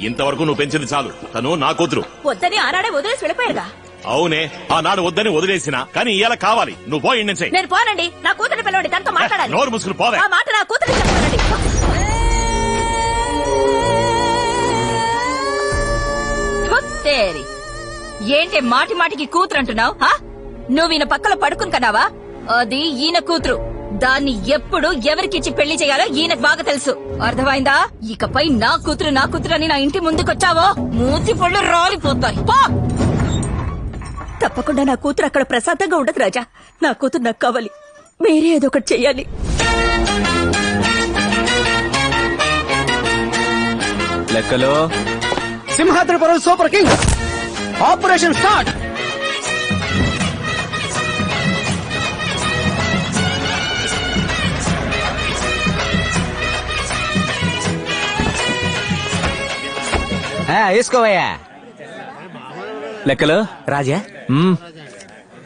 ఇంతవరకు నువ్వు పెంచింది చాలు. తను నా కూతురు. వద్దని ఆనాడే వదిలేసి వెళ్ళిపోయాడుగా. అవునే, ఆనాడు వద్దని వదిలేసిన, కానీ ఇవాళ కావాలి. నువ్వు పోయి నుంచి. నేను పోనండి. నా కూతురు పిల్లవాడి తనతో మాట్లాడాలి. నోరు ముసుగులు పోవే. ఆ మాట నా కూతురు చెప్పానండి. ఏంటి మాటి మాటికి కూతురు అంటున్నావు? నువ్వు ఈయన పక్కన పడుకుని కన్నావా? అది ఈయన కూతురు. దాన్ని ఎప్పుడు ఎవరికిచ్చి పెళ్లి చేయాలో ఈయనకు బాగా తెలుసు. అర్థమైందా? ఇకపై నా కూతురు అని నా ఇంటి ముందుకొచ్చావో మూతి పళ్ళు రాలిపోతాయి. తప్పకుండా నా కూతురు అక్కడ ప్రశాంతంగా ఉండదు రాజా. నా కూతురు నాకు కావాలి. మీరే ఏదో ఒకటి చెయ్యాలి. లెక్కలో Simhadripuram super king operation start. వేసుకోవయ్యా. లెక్కలు రాజా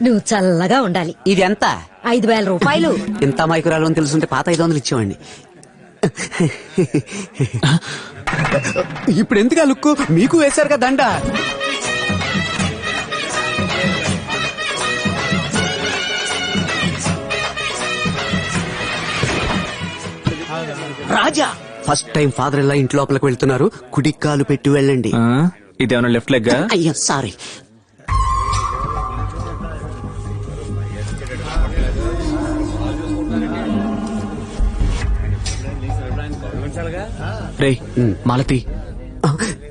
నువ్వు చల్లగా ఉండాలి. ఇది ఎంత? 5,000 రూపాయలు. ఇంత మైకురాలు అని తెలుసుంటే పాత 500 ఇచ్చేవాడిని. ఇప్పుడు ఎందుకు ఆ లుక్కు? మీకు వేశారు కదా దండ. రాజా ఫస్ట్ టైం ఫాదర్ ఇలా ఇంటి లోపలికి వెళ్తున్నారు. కుడికాలు పెట్టి వెళ్ళండి. ఇదేమన్నా లెఫ్ట్ లెగ్? అయ్యో సారీ. రే మాలతి,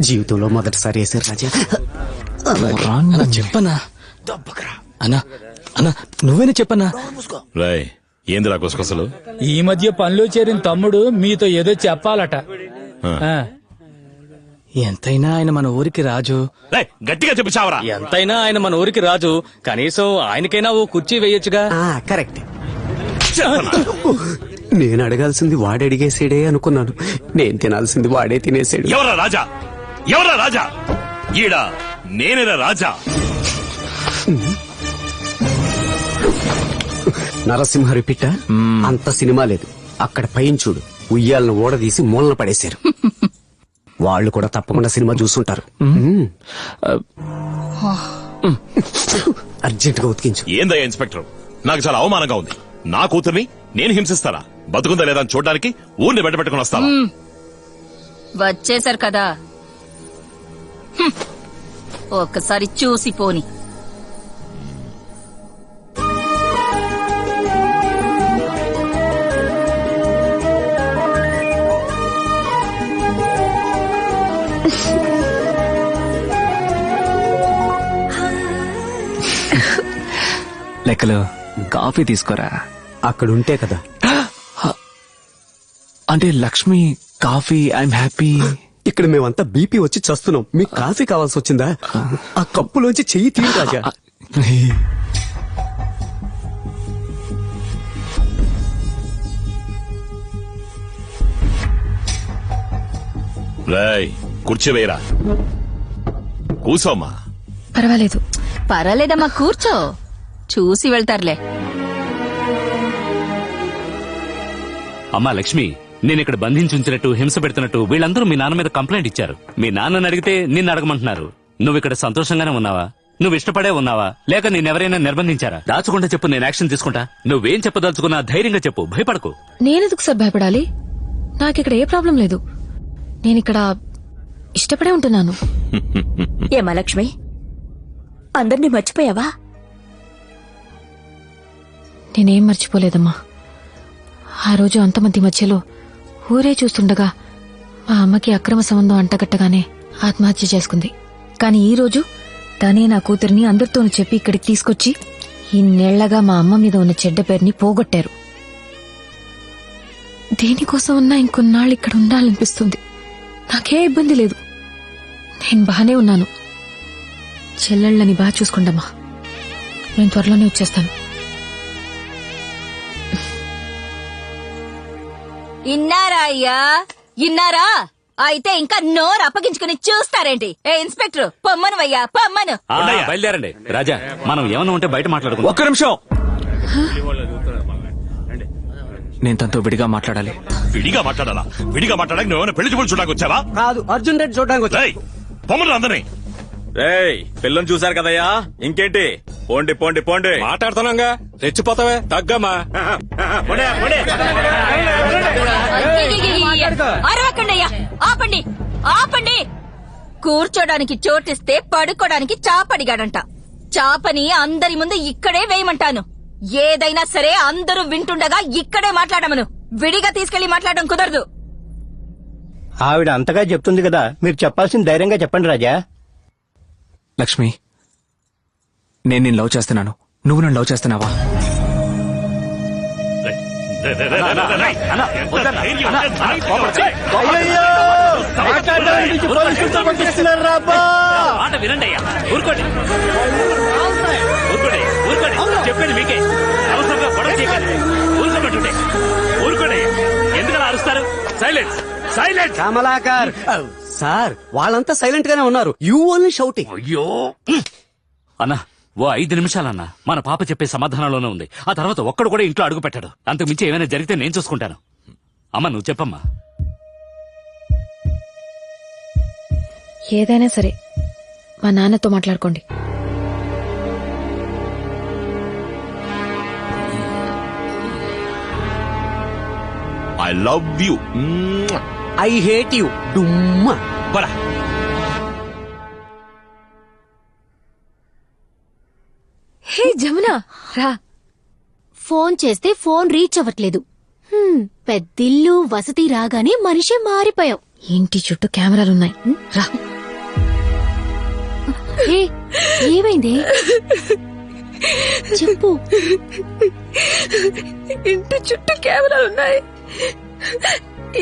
జీవితంలో మొదటిసారి వేశారు రాజా. చెప్పనా? అన్నా అన్నా నువ్వేనా చెప్పన్నా? రాయ్, ఏందిరా గుసగుసలు? ఈ మధ్య పనిలో చేరిన తమ్ముడు మీతో ఏదో చెప్పాలట. ఎంతైనా ఆయన మన ఊరికి రాజు. గట్టిగా చెప్పు చావరా. ఎంతైనా ఆయన మన ఊరికి రాజు. కనీసం ఆయనకైనా ఓ కుర్చీ వేయొచ్చుగా. కరెక్ట్. నేను అడగాల్సింది వాడు అడిగేసాడే అనుకున్నాను. నేను తినాల్సింది వాడే తినేసాడు. ఎవరా రాజా? ఎవరా రాజా? ఈడ నేనేరా రాజా. నరసింహ రిపిట అంత సినిమా లేదు. అక్కడ పైన చూడు, ఉయ్యాలను ఓడదీసి మూలన పడేశారు. వాళ్ళు కూడా తప్పకుండా సినిమా చూస్తుంటారు. అర్జెంట్ గా ఉతికించు. ఏందయ్యా ఇన్స్పెక్టర్, నాకు చాలా అవమానంగా ఉంది. నా కూతుర్ని నేను హింసిస్తారా? బతుకుందా లేదా అని చూడడానికి ఊరిని వెంటబెట్టుకుని వస్తావా? వచ్చేశారు కదా, ఒక్కసారి చూసి పోని. లెక్కలు కాఫీ తీసుకోరా. అక్కడుంటే కదా. అంటే లక్ష్మి కాఫీ, ఐఎమ్ హ్యాపీ. ఇక్కడ మేమంతా బీపీ వచ్చి చస్తున్నాం. మీకు కాఫీ కావాల్సి వచ్చిందా? ఆ కప్పులోంచి చెయ్యి తీరు రాజా. రాయ్, కుర్చీ వేయరా. కూసోమ్మా. పర్వాలేదమ్మా, కూర్చో. చూసి వెళ్తారులే. అమ్మా లక్ష్మి, నేను ఇక్కడ బంధించుంచినట్టు, హింస పెడుతున్నట్టు వీళ్ళందరూ మీ నాన్న మీద కంప్లైంట్ ఇచ్చారు. మీ నాన్నని అడిగితే నిన్ను అడగమంటున్నారు. నువ్వు ఇక్కడ సంతోషంగానే ఉన్నావా? నువ్వు ఇష్టపడే ఉన్నావా? లేక నేనెవరైనా నిర్బంధించారా? దాచకుండా చెప్పు, నేను యాక్షన్ తీసుకుంటా. నువ్వేం చెప్పదలుచుకున్నా ధైర్యంగా చెప్పు, భయపడకు. నేనెందుకు సార్ భయపడాలి? నాకిక్కడ ఏ ప్రాబ్లం లేదు. నేనిక్కడ ఇష్టపడే ఉంటున్నాను. ఏమా లక్ష్మి, అందరినీ మర్చిపోయావా? నేనేం మర్చిపోలేదమ్మా. ఆ రోజు అంతమంది మధ్యలో ఊరే చూస్తుండగా మా అమ్మకి అక్రమ సంబంధం అంటగట్టగానే ఆత్మహత్య చేసుకుంది. కాని ఈ రోజు తనే నా కూతురిని అందరితోనూ చెప్పి ఇక్కడికి తీసుకొచ్చి ఇన్నేళ్లగా మా అమ్మ మీద ఉన్న చెడ్డ పేరుని పోగొట్టారు. దేనికోసం ఉన్నా ఇంకొన్నాళ్ళు ఇక్కడ ఉండాలనిపిస్తుంది. నాకే ఇబ్బంది లేదు. నేను బానే ఉన్నాను. చెల్లెళ్ళని బాగా చూసుకోండమ్మా. నేను త్వరలోనే వచ్చేస్తాను. ఇన్నారా అయ్యా, ఇన్నారా? అయితే ఇంకా నోరు అప్పగించుకుని చూస్తారేంటి? ఏ ఇన్స్పెక్టర్, పొమ్మను అయ్యా, పొమ్మను. బయలుదేరండి. రాజా, మనం ఏమన్నా ఉంటే బయట మాట్లాడుకుందాం. ఒక్క నిమిషం. నేను తనతో విడిగా మాట్లాడాలి. విడిగా మాట్లాడాలా? విడిగా మాట్లాడక నువ్వేమైనా పెళ్లి చూపులు చూడడానికి వచ్చావా? కాదు, అర్జున్ రెడ్డి చూడడానికి వచ్చా. రేయ్, పొమ్మను అందరినీ. రేయ్ పిల్లని చూశారు కదయ్యా, ఇంకేంటి? పోండి పోండి పోండి. మాట్లాడుతున్నాగా, రెచ్చిపోతావే, తగ్గమ్మా. అరవకండయ్యా, ఆపండి ఆపండి. కూర్చోడానికి చోటిస్తే పడుకోడానికి చాపడిగాడంట. చాపని అందరి ముందు ఇక్కడే వేయమంటాను. ఏదైనా సరే అందరూ వింటుండగా ఇక్కడే మాట్లాడమను. విడిగా తీసుకెళ్లి మాట్లాడడం కుదరదు. ఆవిడ అంతగా చెప్తుంది కదా, మీరు చెప్పాల్సిన ధైర్యంగా చెప్పండి రాజా. లక్ష్మి, నేను నిన్ను లవ్ చేస్తున్నాను, నువ్వు నన్ను లవ్ చేస్తున్నావా? రేయ్, రేయ్, రేయ్, రేయ్, రేయ్, రేయ్. ఎంత ధైర్యం ఉంటే దానికి మాట వినండి అయ్యా, ఊరుకోండి ఊరుకోండి ఊరుకోండి, చెప్పండి మీకే. అవసరంగా గొడవ చేయకండి, ఊరుకోబెట్టుండే. ఊరుకోండి, ఎందుకలా అరుస్తారు? Silence silence. కమలాకర్ సార్, వాళ్ళంతా సైలెంట్ గానే ఉన్నారు. You only shouting. అయ్యో అన్నా, ఓ 5 నిమిషాలన్నా. మన పాప చెప్పే సమాధానంలోనే ఉంది. ఆ తర్వాత ఒక్కడు కూడా ఇంట్లో అడుగు పెట్టాడు. అంతకు మించి ఏమైనా జరిగితే నేను చూసుకుంటాను. అమ్మ నువ్వు చెప్పమ్మా. ఏదైనా సరే మా నాన్నతో మాట్లాడుకోండి. I love you. I hate you. డుమ్మా. బరా. హే జమున, రా. ఫోన్ చేస్తే ఫోన్ రీచ్ అవ్వట్లేదు. పెద్దిల్లు వసతి రాగానే మనిషే మారిపోయావు. ఇంటి చుట్టూ కెమెరాలున్నాయి, రా. హే, ఏమైంది చెప్పు. ఇంటి చుట్టూ కెమెరాలున్నాయి.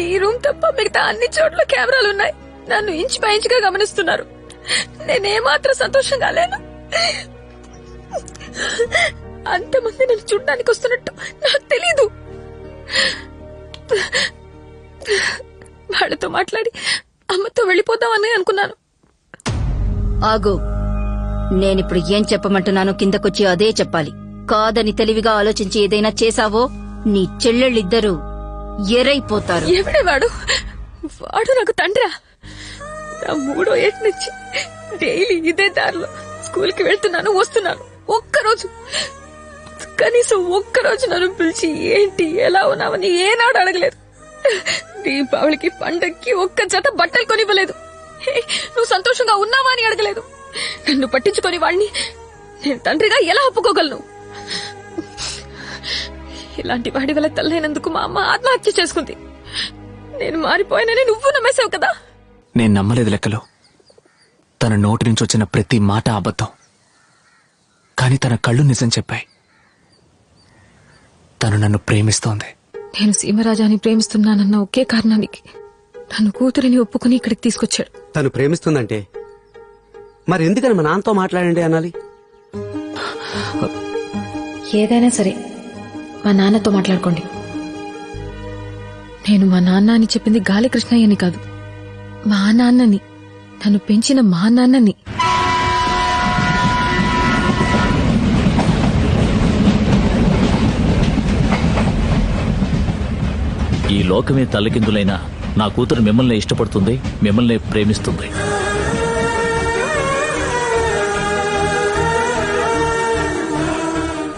ఈ రూమ్ తప్ప మిగతా అన్ని చోట్ల కెమెరాలున్నాయి. నన్ను ఇంచు పై ఇంచుగా గమనిస్తున్నారు. నేనేమాత్రం సంతోషంగా లేను. అంతమంది నన్ను చూడ్డానికి వస్తున్నట్టు నాకు తెలీదు. వాళ్ళతో మాట్లాడి అమ్మతో వెళ్ళిపోదామని అనుకున్నాను. ఆగు, నేనిప్పుడు ఏం చెప్పమంటున్నానో కిందకొచ్చి అదే చెప్పాలి. కాదని తెలివిగా ఆలోచించి ఏదైనా చేశావో నీ చెల్లెళ్ళిద్దరూ ఎరైపోతారు. ఎవడే వాడు? వాడు నాకు తండ్రా? నా 3వ ఏటి నుంచి డైలీ ఇదే దారిలో స్కూల్కి వెళ్తున్నాను, వస్తున్నాను. ఒక్కరోజు, కనీసం ఒక్కరోజు నన్ను పిలిచి ఏంటి ఎలా ఉన్నావని ఏనాడు అడగలేదు. దీపావళికి పండక్కి ఒక్క జత బట్టలు కొనివ్వలేదు. నువ్వు సంతోషంగా ఉన్నావా అని అడగలేదు. నన్ను పట్టించుకొని వాణ్ణి నేను తండ్రిగా ఎలా ఒప్పుకోగలను? ఇలాంటి వాడి వల్ల తల్లైనందుకు మా అమ్మ ఆత్మహత్య చేసుకుంది. నేను మారిపోయానని నువ్వు నమ్మేశావు కదా. నేను నమ్మలేదు లెక్కలో. తన నోటి నుంచి వచ్చిన ప్రతి మాట అబద్ధం, కానీ తన కళ్ళు నిజం చెప్పాయి. తను నన్ను ప్రేమిస్తోంది. నేను సీమరాజాని ప్రేమిస్తున్నానన్న ఒకే కారణానికి తను కూతురిని ఒప్పుకుని ఇక్కడికి తీసుకొచ్చాడు. తను ప్రేమిస్తుందంటే మరి ఎందుకని మా నాన్నతో మాట్లాడండి అనాలి? ఏదైనా సరే మా నాన్నతో మాట్లాడుకోండి. నేను మా నాన్న అని చెప్పింది గాలి కృష్ణయ్యని కాదు, మా నాన్నని, తను పెంచిన మా నాన్నని. ఈ లోకమే తల్లకిందులైనా నా కూతురు మిమ్మల్ని ఇష్టపడుతుంది, మిమ్మల్ని ప్రేమిస్తుంది.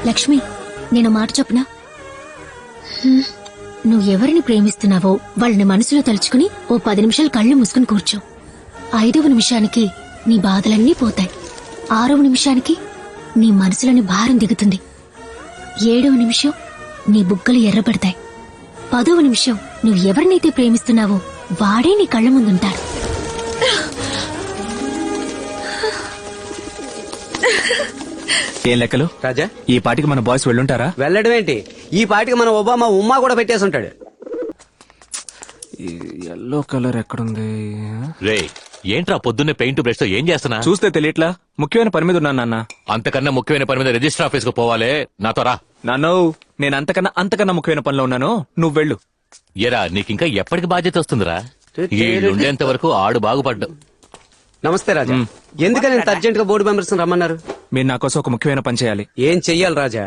లక్ష్మి, నేను మాట చెప్పనా? నువ్వెవరిని ప్రేమిస్తున్నావో వాళ్ళని మనసులో తలుచుకుని ఓ 10 నిమిషాలు కళ్ళు మూసుకుని కూర్చో. 5వ నిమిషానికి నీ బాధలన్నీ పోతాయి. 6వ నిమిషానికి నీ మనసులోని భారం దిగుతుంది. 7వ నిమిషం నీ బుగ్గలు ఎర్రబడతాయి. 10వ నిమిషం నువ్వు ఎవరినైతే ప్రేమిస్తున్నావో వాడే నీ కళ్ళ ముందుంటాడు. ఏం లెక్కలు రాజా, ఈ పాటికి మన బాయ్స్ వెళ్ళుంటారా? వెళ్ళడం ఏంటి, ఈ పాటికి మన ఒబామా ఉమ్మా కూడా పెట్టేసి ఉంటాడు. ఎల్లో కలర్ ఎక్కడుంది? రే, ఏంట్రా పొద్దున్నే పెయింట్ బ్రష్ తో ఏం చేస్తున్నా? చూస్తే తెలియట్లా, ముఖ్యమైన పని మీద ఉన్నాను నాన్న. అంతకన్నా ముఖ్యమైన పని మీద రిజిస్టర్ ఆఫీస్ కు పోవాలే, నాతో రా. నాన్నో, నేను అంతకన్నా ముఖ్యమైన పనిలో ఉన్నాను, నువ్వు వెళ్ళు. ఎరా, నీకింకా ఎప్పటికి బాధ్యత వస్తుందిరా? ఉండేంత వరకు ఆడు బాగుపడ్డు. నమస్తే రాజా. ఎందుకని ఇంత అర్జెంట్ గా బోర్డు మెంబర్స్ రమ్మన్నారు? మీరు నా కోసం ఒక ముఖ్యమైన పని చేయాలి. ఏం చెయ్యాలి రాజా?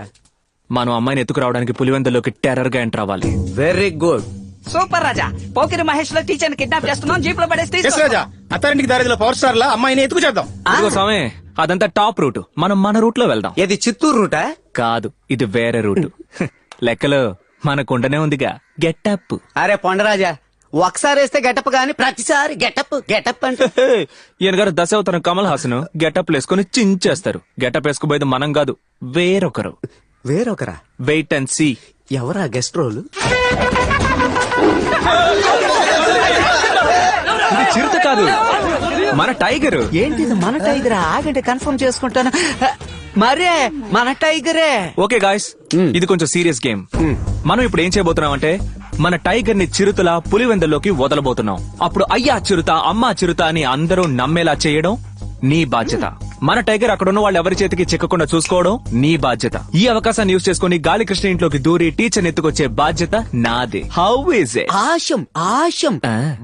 మనం అమ్మాయిని ఎత్తుకు రావడానికి పులివెందులోకి టెర్రర్ గా ఎంటర్ అవ్వాలి. Very good. సూపర్ రాజా. పోకిరి మహేష్ లో టీచర్ ని కిడ్నాప్ చేస్తున్నాం, జీప్ లో పడేసి రాజా అత్తారింటికి దారిలో పవర్ స్టార్ లా అమ్మాయిని ఎత్తుకు చేద్దాం. ఇదిగో స్వామి, అదంతా టాప్ రూట్, మనం మన రూట్ లో వెళ్దాం. ఇది చిత్తూరు రూటా? కాదు, ఇది వేరే రూట్. లెక్కలో మనకుండనే ఉందిగా గెటప్. అరే పొండరాజా, ఒకసారి వేస్తే గెటప్ గాని ప్రతిసారి గెటప్ గెటప్ అంటే ఈయన గారు దశావతారం కమల్ హాసన్ గెటప్ వేసుకుని చించేస్తారు. గెటప్ వేసుకుపోయేది మనం కాదు, వేరొకరు. వేరొకరా? Wait and see. ఎవరా గెస్ట్ రోల్? ఇది చిరుత కాదు, మన టైగర్. ఏంటిది మన టైగర్? ఆగండి కన్ఫర్మ్ చేసుకుంటాను. మరే మన టైగరే. ఓకే గాయ్స్, ఇది కొంచెం సీరియస్ గేమ్. మనం ఇప్పుడు ఏం చేయబోతున్నాం అంటే మన టైగర్ ని చిరుతలా పులివెందుల్లోకి వదలబోతున్నాం. అప్పుడు అయ్యా చిరుత, అమ్మా చిరుత అని అందరూ నమ్మేలా చేయడం నీ బాధ్యత. మన టైగర్ అక్కడ ఉన్న వాళ్ళు ఎవరి చేతికి చిక్కకుండా చూసుకోవడం నీ బాధ్యత. ఈ అవకాశాన్ని యూజ్ చేసుకుని గాలికృష్ణ ఇంట్లోకి దూరి టీచర్ ఎత్తుకొచ్చే బాధ్యత నాదే. How is it? ఆశం ఆశం.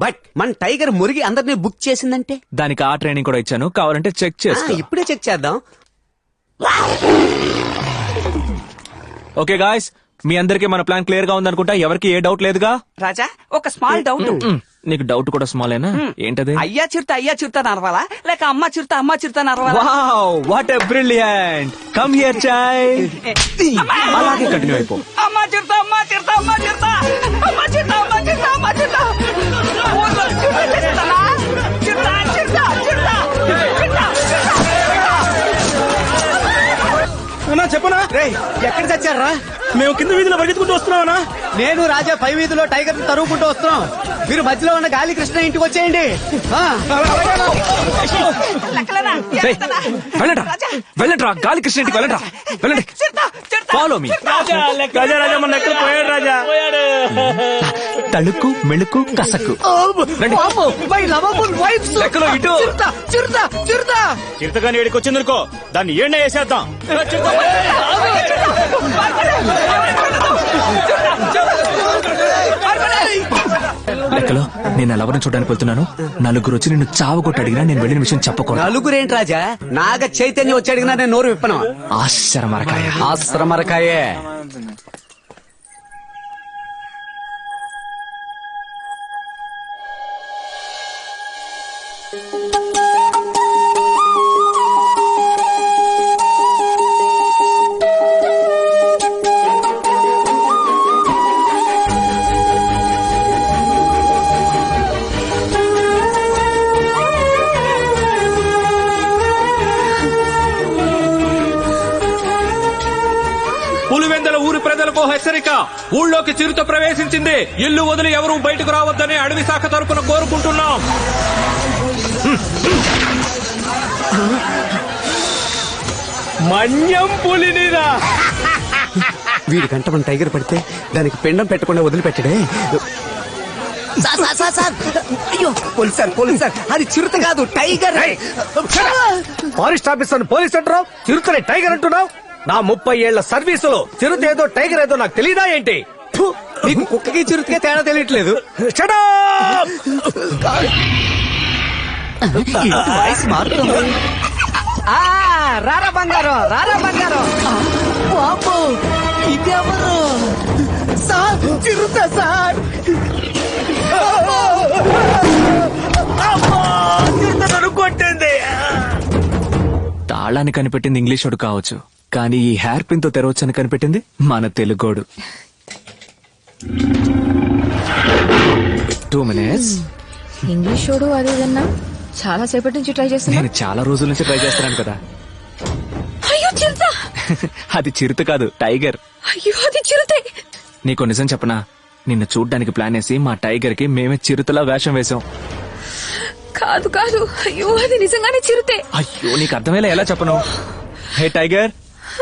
బట్ మన టైగర్ మురిగి అందరినీ బుక్ చేసిందంటే దానికి ఆ ట్రైనింగ్ కూడా ఇచ్చాను, కావాలంటే చెక్ చేసుకో. ఇప్పుడే చెక్ చేద్దాం. ఓకే గాయ్స్, మీ అందరికీ మన ప్లాన్ క్లియర్ గా ఉందనుకుంటా. ఎవరికి ఏ డౌట్ లేదుగా? రాజా ఒక స్మాల్ డౌట్. నీకు డౌట్ కూడా స్మాలేనా? ఏంటది? అయ్యా చిరుత నరవాలా లేక అమ్మ చిరుత నరవాలా? Wow, what a brilliant. Come here child. అలాగే కంటిన్యూ అయిపో. అమ్మ చిరుత ఊర్లో చిరుత చేస్తానా? చిరుత. చెప్పనా? ఎక్కడ చచ్చారా? మేము కింద వీధిలో పరిగెత్తుకుంటూ వస్తున్నామన్నా. నేను రాజా పై వీధిలో టైగర్ ని తరుముకుంటూ వస్తున్నాం. మీరు మధ్యలో ఉన్న గాలికృష్ణ ఇంటికి వచ్చేయండి. వెళ్ళండి రా, గాలికృష్ణ ఇంటికి వెళ్ళండి. Follow me. రాజా మన ఎక్కడ పోయాడు రాజా? తళుకు మెళుకు కసకు. లెక్కలో ఇటు. చిరుతగాని ఏడికి వచ్చిందనుకో, దాన్ని ఏళ్ళ వేసేద్దాం. లెక్కలో నేను ఎవరిని చూడడానికి వెళ్తున్నాను. నలుగురు వచ్చి నిన్ను చావగొట్టి అడిగినా నేను వెళ్ళిన విషయం చెప్పకూడదు. నలుగురేంటి రాజా? నాగ చైతన్యం వచ్చి అడిగినా నేను నోరు విప్పను. ఆశ్రమరకాయ. ఆశ్రమరకాయే. పులివెందుల ఊరి ప్రజలకు హెచ్చరిక. ఊళ్ళోకి చిరుత ప్రవేశించింది. ఇల్లు వదిలి ఎవరూ బయటకు రావద్దని అడవి శాఖ తరపున కోరుకుంటున్నాం. మన్యం పులినిరా. వీడి గంట మన టైగర్ పడితే దానికి పిండం పెట్టకుండా వదిలిపెట్టడే. అయ్యో పోలీస్ సార్, అది చిరుత కాదు టైగర్. ఫారెస్ట్ ఆఫీసర్ పోలీస్ అంటున్నావు, చిరుతని టైగర్ అంటున్నావు. నా 30 ఏళ్ల సర్వీసులో చిరుత ఏదో టైగర్ ఏదో నాకు తెలీదా ఏంటి? నీకు కుక్కకి చిరుతకే తేడా తెలియట్లేదు. రారా బంగారం. ఇదెవరు? సార్ చిరుత సార్. కొట్టింది. తాళాన్ని కనిపెట్టింది ఇంగ్లీషోడు కావచ్చు, కానీ ఈ హెయిర్ పిన్ తో తెరవచ్చని కనిపెట్టింది మన తెలుగోడు. 2 minutes. ఇంగ్లీష్ చూడు అదేదన్నా చాలా సేపటి నుంచి ట్రై చేస్తున్నా. నేను చాలా రోజుల నుంచి ట్రై చేస్తున్నాను కదా. అయ్యో చిరుత. అది చిరుత కాదు టైగర్. అయ్యో అది చిరుతే. నీకు నిజం చెప్పనా, నిన్ను చూడ్డానికి ప్లాన్ వేసి మా టైగర్ కి మేమే చిరుతలా వేషం వేశాం. కాదు అయ్యో అది నిజంగానే చిరుతే. అయ్యో నీకు అర్థమయ్యేలా ఎలా చెప్పను? హే టైగర్,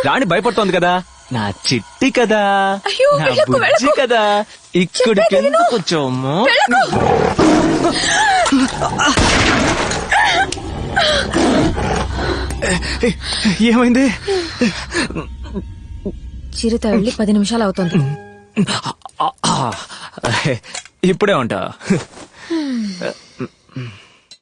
రాణి భయపడుతోంది కదా, నా చిట్టి కదా, అయ్యో, నా వెళ్ళకు, బుజ్జి వెళ్ళకు. కదా, ఇక్కడికి ఎందుకు వచ్చాము? ఏమైంది? చిరుత వెళ్ళి 10 నిమిషాలు అవుతుంది. ఇప్పుడే ఉంటా.